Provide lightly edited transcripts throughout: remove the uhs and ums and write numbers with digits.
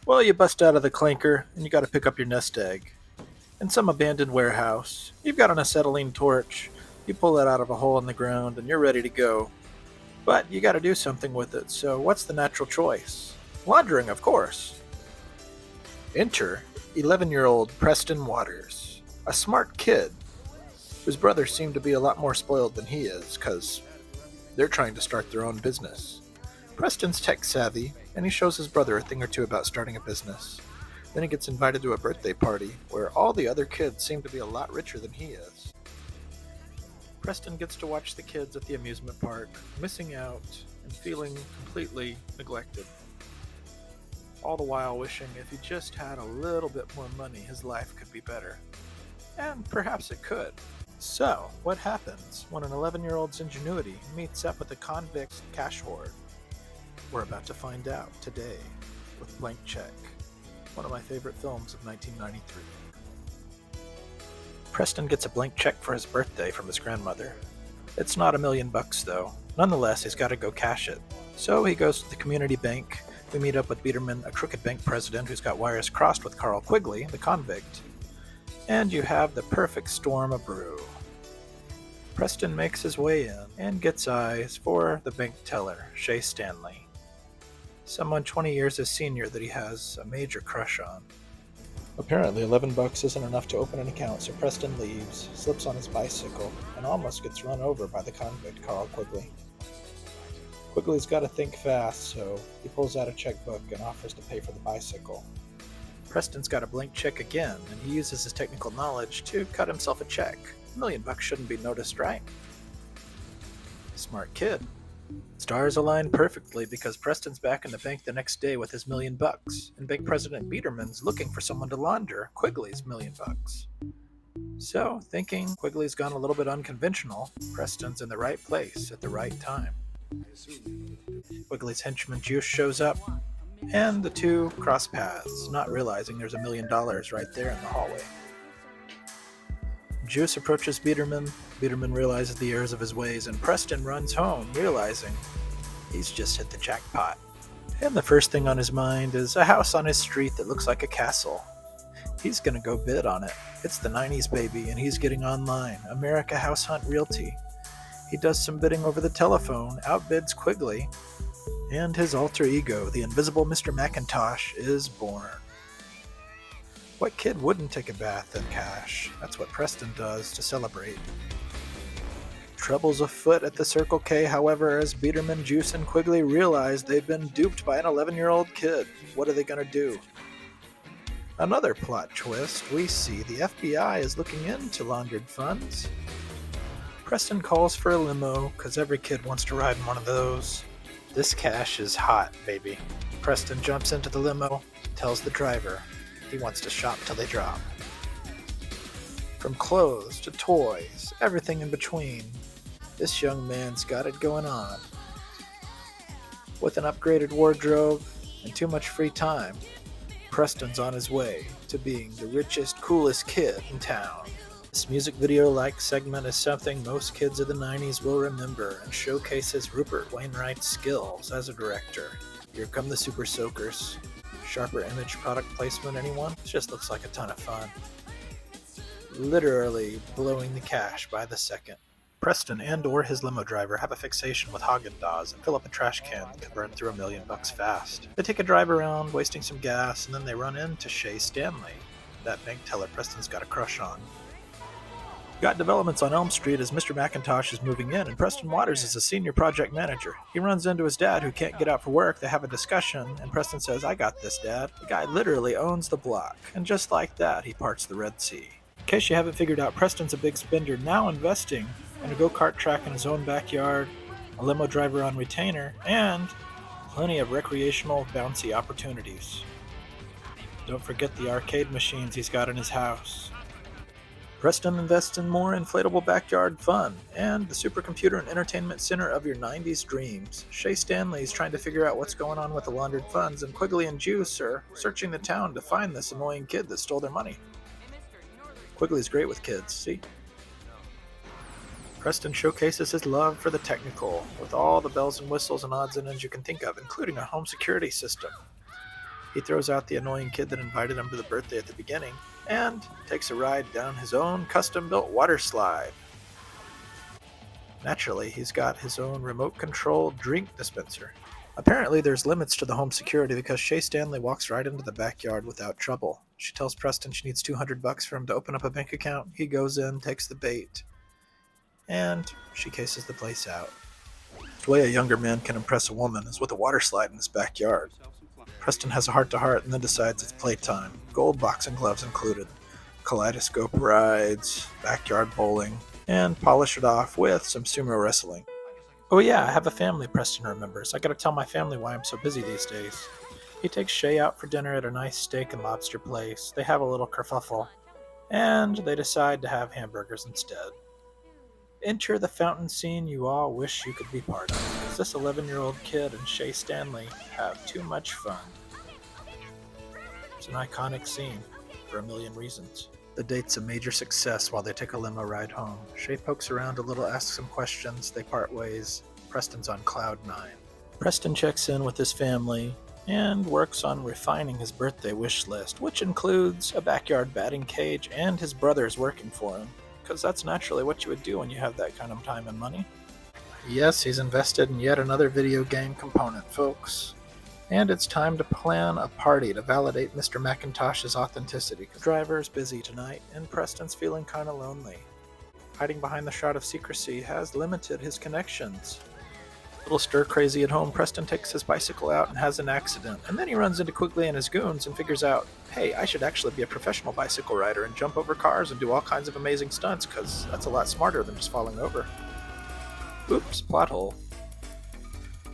Well, you bust out of the clanker, and you gotta pick up your nest egg. In some abandoned warehouse, you've got an acetylene torch. You pull it out of a hole in the ground, and you're ready to go. But you gotta do something with it, so what's the natural choice? Laundering, of course. Enter 11-year-old Preston Waters, a smart kid whose brothers seem to be a lot more spoiled than he is, because they're trying to start their own business. Preston's tech savvy, and he shows his brother a thing or two about starting a business. Then he gets invited to a birthday party where all the other kids seem to be a lot richer than he is. Preston gets to watch the kids at the amusement park, missing out and feeling completely neglected. All the while wishing if he just had a little bit more money, his life could be better. And perhaps it could. So, what happens when an 11-year-old's ingenuity meets up with a convict's cash hoard? We're about to find out today with Blank Check, one of my favorite films of 1993. Preston gets a blank check for his birthday from his grandmother. It's not $1 million though. Nonetheless, he's got to go cash it. So he goes to the community bank. We meet up with Biederman, a crooked bank president who's got wires crossed with Carl Quigley, the convict. And you have the perfect storm of brew. Preston makes his way in and gets eyes for the bank teller, Shay Stanley. Someone 20 years his senior that he has a major crush on. Apparently $11 isn't enough to open an account, so Preston leaves, slips on his bicycle, and almost gets run over by the convict Carl Quigley. Quigley's got to think fast, so he pulls out a checkbook and offers to pay for the bicycle. Preston's got a blank check again, and he uses his technical knowledge to cut himself a check. $1 million shouldn't be noticed, right? Smart kid. Stars align perfectly because Preston's back in the bank the next day with his $1 million, and Bank President Biederman's looking for someone to launder Quigley's $1 million. So, thinking Quigley's gone a little bit unconventional, Preston's in the right place at the right time. Quigley's henchman Juice shows up, and the two cross paths, not realizing there's $1 million right there in the hallway. Juice approaches Biederman. Biederman realizes the errors of his ways, and Preston runs home, realizing he's just hit the jackpot. And the first thing on his mind is a house on his street that looks like a castle. He's gonna go bid on it. It's the 90s, baby, and he's getting online. America House Hunt Realty. He does some bidding over the telephone, outbids Quigley, and his alter ego, the invisible Mr. Macintosh, is born. What kid wouldn't take a bath in cash? That's what Preston does to celebrate. Trouble's afoot at the Circle K, however, as Biederman, Juice, and Quigley realize they've been duped by an 11-year-old kid. What are they going to do? Another plot twist, we see the FBI is looking into laundered funds. Preston calls for a limo, because every kid wants to ride in one of those. This cash is hot, baby. Preston jumps into the limo, tells the driver he wants to shop till they drop. From clothes to toys, everything in between, this young man's got it going on. With an upgraded wardrobe and too much free time, Preston's on his way to being the richest, coolest kid in town. This music video-like segment is something most kids of the 90s will remember and showcases Rupert Wainwright's skills as a director. Here come the Super Soakers. Sharper image product placement, anyone? It just looks like a ton of fun. Literally blowing the cash by the second. Preston and or his limo driver have a fixation with Haagen-Dazs and fill up a trash can that can burn through $1 million fast. They take a drive around, wasting some gas, and then they run into Shay Stanley, that bank teller Preston's got a crush on. Got developments on Elm Street as Mr. Macintosh is moving in, and Preston Waters is a senior project manager. He runs into his dad who can't get out for work. They have a discussion, and Preston says, "I got this, Dad." The guy literally owns the block, and just like that, he parts the Red Sea. In case you haven't figured out, Preston's a big spender, now investing in a go-kart track in his own backyard, a limo driver on retainer, and plenty of recreational bouncy opportunities. Don't forget the arcade machines he's got in his house. Preston invests in more inflatable backyard fun, and the supercomputer and entertainment center of your 90s dreams. Shay Stanley is trying to figure out what's going on with the laundered funds, and Quigley and Juice are searching the town to find this annoying kid that stole their money. Quigley's great with kids, see? Preston showcases his love for the technical, with all the bells and whistles and odds and ends you can think of, including a home security system. He throws out the annoying kid that invited him to the birthday at the beginning and takes a ride down his own custom-built water slide. Naturally, he's got his own remote-controlled drink dispenser. Apparently, there's limits to the home security because Shay Stanley walks right into the backyard without trouble. She tells Preston she needs $200 for him to open up a bank account. He goes in, takes the bait, and she cases the place out. The way a younger man can impress a woman is with a water slide in his backyard. Preston has a heart-to-heart and then decides it's playtime. Gold boxing gloves included, kaleidoscope rides, backyard bowling, and polish it off with some sumo wrestling. Oh yeah, I have a family, Preston remembers. I gotta tell my family why I'm so busy these days. He takes Shay out for dinner at a nice steak and lobster place. They have a little kerfuffle, and they decide to have hamburgers instead. Enter the fountain scene you all wish you could be part of, because this 11-year-old kid and Shay Stanley have too much fun. It's an iconic scene for a million reasons. The date's a major success while they take a limo ride home. Shay pokes around a little, asks some questions, they part ways. Preston's on cloud 9. Preston checks in with his family and works on refining his birthday wish list, which includes a backyard batting cage and his brothers working for him, because that's naturally what you would do when you have that kind of time and money. Yes, he's invested in yet another video game component, folks. And it's time to plan a party to validate Mr. McIntosh's authenticity. The driver's busy tonight, and Preston's feeling kinda lonely. Hiding behind the shroud of secrecy has limited his connections. A little stir-crazy at home, Preston takes his bicycle out and has an accident, and then he runs into Quigley and his goons and figures out, hey, I should actually be a professional bicycle rider and jump over cars and do all kinds of amazing stunts, because that's a lot smarter than just falling over. Oops, plot hole.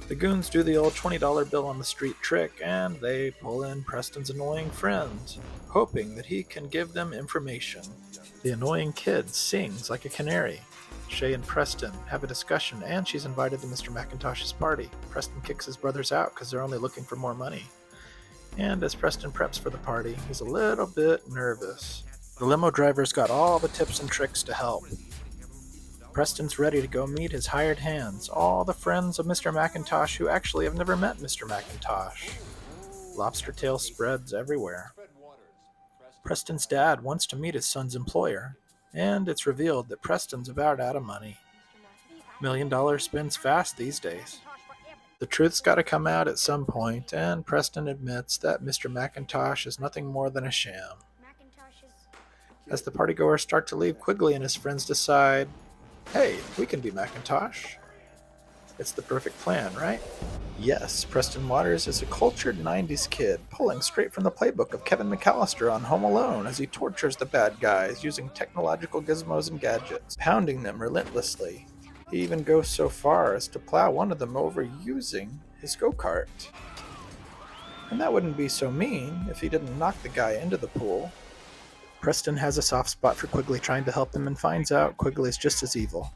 The goons do the old $20 bill on the street trick, and they pull in Preston's annoying friend, hoping that he can give them information. The annoying kid sings like a canary. Shay and Preston have a discussion, and she's invited to Mr. McIntosh's party. Preston kicks his brothers out because they're only looking for more money. And as Preston preps for the party, he's a little bit nervous. The limo driver's got all the tips and tricks to help. Preston's ready to go meet his hired hands, all the friends of Mr. McIntosh who actually have never met Mr. McIntosh. Lobster tail spreads everywhere. Preston's dad wants to meet his son's employer, and it's revealed that Preston's about out of money. $1 million spends fast these days. The truth's got to come out at some point, and Preston admits that Mr. McIntosh is nothing more than a sham. As the partygoers start to leave, Quigley and his friends decide, hey, we can be McIntosh. It's the perfect plan, right? Yes, Preston Waters is a cultured 90s kid, pulling straight from the playbook of Kevin McAllister on Home Alone as he tortures the bad guys using technological gizmos and gadgets, pounding them relentlessly. He even goes so far as to plow one of them over using his go-kart. And that wouldn't be so mean if he didn't knock the guy into the pool. Preston has a soft spot for Quigley trying to help him and finds out Quigley's just as evil.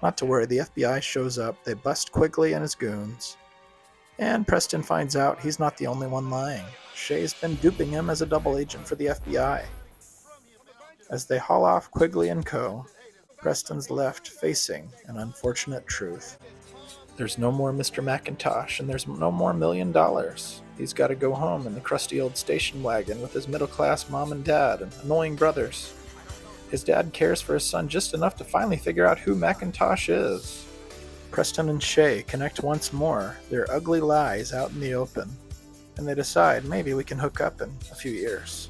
Not to worry, the FBI shows up, they bust Quigley and his goons. And Preston finds out he's not the only one lying. Shay's been duping him as a double agent for the FBI. As they haul off Quigley and co., Preston's left facing an unfortunate truth. There's no more Mr. McIntosh, and there's no more $1 million. He's got to go home in the crusty old station wagon with his middle-class mom and dad and annoying brothers. His dad cares for his son just enough to finally figure out who McIntosh is. Preston and Shay connect once more, their ugly lies out in the open, and they decide maybe we can hook up in a few years.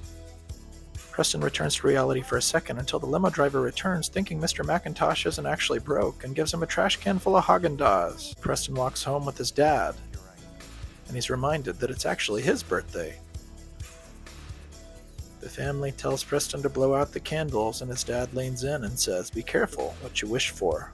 Preston returns to reality for a second until the limo driver returns thinking Mr. McIntosh isn't actually broke and gives him a trash can full of Haagen-Dazs. Preston walks home with his dad, and he's reminded that it's actually his birthday. The family tells Preston to blow out the candles, and his dad leans in and says, "Be careful what you wish for."